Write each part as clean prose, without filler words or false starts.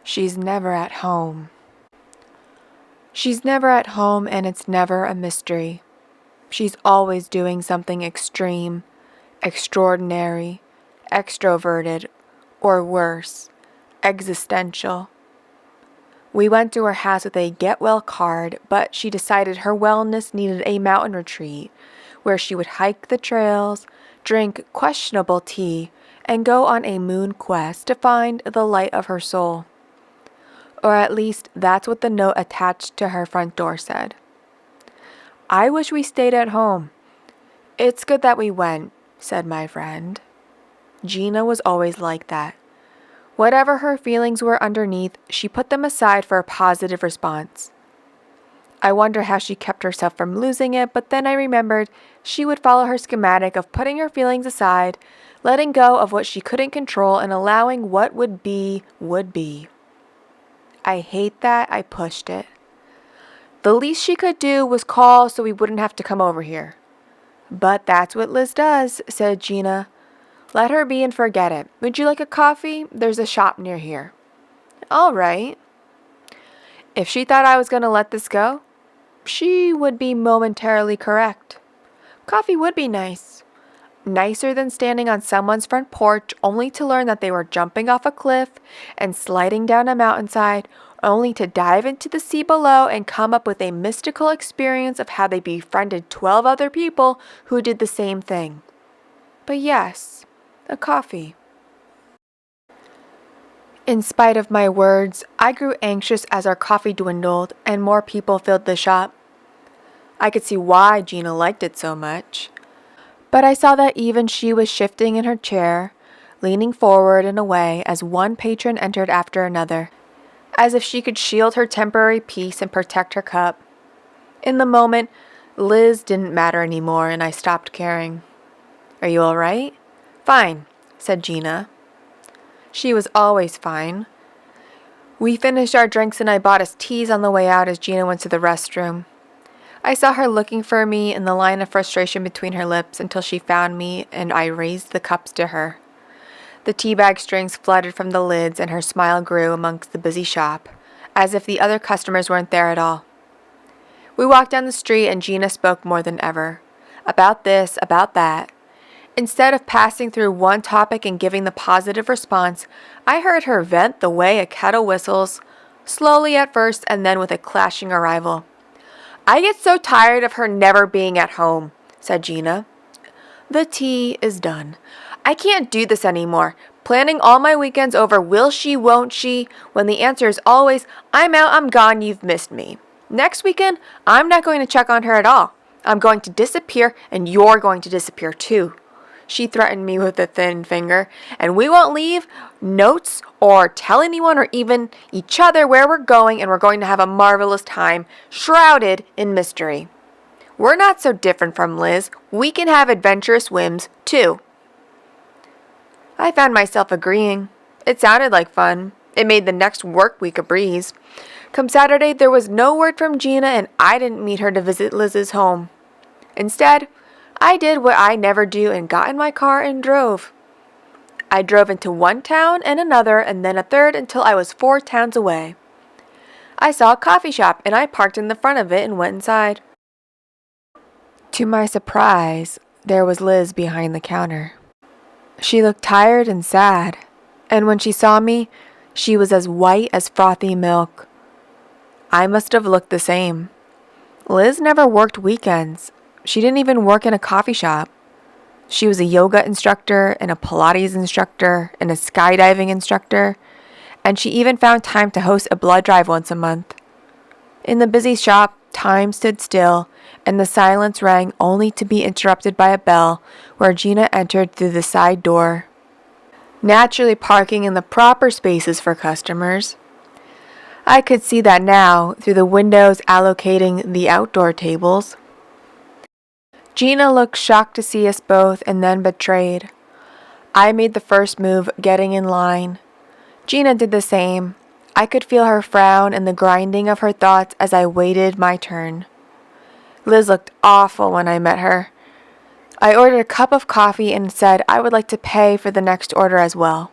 She's never at home. She's never at home, and it's never a mystery. She's always doing something extreme, extraordinary, extroverted, or worse, existential. We went to her house with a get well card, but she decided her wellness needed a mountain retreat where she would hike the trails, drink questionable tea, and go on a moon quest to find the light of her soul. Or at least that's what the note attached to her front door said. I wish we stayed at home. It's good that we went, said my friend. Gina was always like that. Whatever her feelings were underneath, she put them aside for a positive response. I wonder how she kept herself from losing it, but then I remembered she would follow her schematic of putting her feelings aside, letting go of what she couldn't control, and allowing what would be, would be. I hate that I pushed it. The least she could do was call so we wouldn't have to come over here. But that's what Liz does, said Gina. Let her be and forget it. Would you like a coffee? There's a shop near here. All right. If she thought I was going to let this go, she would be momentarily correct. Coffee would be nice. Nicer than standing on someone's front porch only to learn that they were jumping off a cliff and sliding down a mountainside, only to dive into the sea below and come up with a mystical experience of how they befriended 12 other people who did the same thing. But yes, a coffee. In spite of my words, I grew anxious as our coffee dwindled and more people filled the shop. I could see why Gina liked it so much. But I saw that even she was shifting in her chair, leaning forward and away as one patron entered after another, as if she could shield her temporary peace and protect her cup. In the moment, Liz didn't matter anymore, and I stopped caring. Are you all right? Fine, said Gina. She was always fine. We finished our drinks and I bought us teas on the way out as Gina went to the restroom. I saw her looking for me and the line of frustration between her lips until she found me and I raised the cups to her. The tea bag strings fluttered from the lids and her smile grew amongst the busy shop, as if the other customers weren't there at all. We walked down the street and Gina spoke more than ever. About this, about that. Instead of passing through one topic and giving the positive response, I heard her vent the way a kettle whistles, slowly at first and then with a clashing arrival. I get so tired of her never being at home, said Gina. The tea is done. I can't do this anymore. Planning all my weekends over will she, won't she, when the answer is always, I'm out, I'm gone, you've missed me. Next weekend, I'm not going to check on her at all. I'm going to disappear and you're going to disappear too. She threatened me with a thin finger, and we won't leave notes or tell anyone or even each other where we're going, and we're going to have a marvelous time, shrouded in mystery. We're not so different from Liz. We can have adventurous whims, too. I found myself agreeing. It sounded like fun. It made the next work week a breeze. Come Saturday, there was no word from Gina, and I didn't meet her to visit Liz's home. Instead, I did what I never do and got in my car and drove. I drove into one town and another and then a third until I was 4 towns away. I saw a coffee shop and I parked in the front of it and went inside. To my surprise, there was Liz behind the counter. She looked tired and sad, and when she saw me, she was as white as frothy milk. I must have looked the same. Liz never worked weekends. She didn't even work in a coffee shop. She was a yoga instructor and a Pilates instructor and a skydiving instructor, and she even found time to host a blood drive once a month. In the busy shop, time stood still, and the silence rang only to be interrupted by a bell where Gina entered through the side door, naturally parking in the proper spaces for customers. I could see that now through the windows allocating the outdoor tables. Gina looked shocked to see us both and then betrayed. I made the first move, getting in line. Gina did the same. I could feel her frown and the grinding of her thoughts as I waited my turn. Liz looked awful when I met her. I ordered a cup of coffee and said I would like to pay for the next order as well.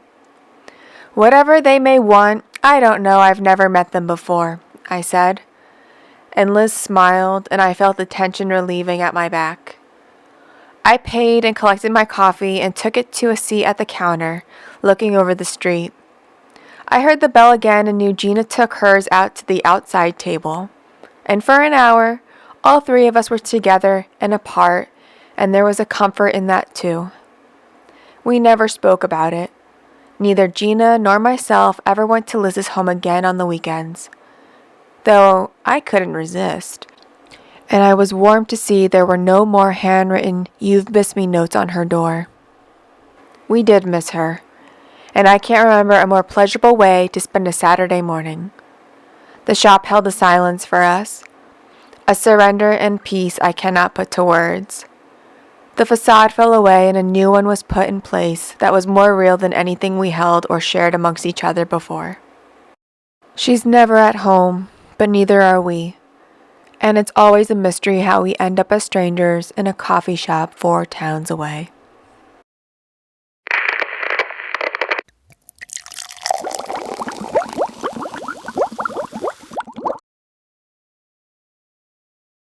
Whatever they may want, I don't know, I've never met them before, I said. And Liz smiled, and I felt the tension relieving at my back. I paid and collected my coffee and took it to a seat at the counter, looking over the street. I heard the bell again and knew Gina took hers out to the outside table. And for an hour, all three of us were together and apart, and there was a comfort in that too. We never spoke about it. Neither Gina nor myself ever went to Liz's home again on the weekends, though I couldn't resist. And I was warmed to see there were no more handwritten "You've missed me" notes on her door. We did miss her, and I can't remember a more pleasurable way to spend a Saturday morning. The shop held a silence for us, a surrender and peace I cannot put to words. The facade fell away and a new one was put in place that was more real than anything we held or shared amongst each other before. She's never at home, but neither are we. And it's always a mystery how we end up as strangers in a coffee shop 4 towns away.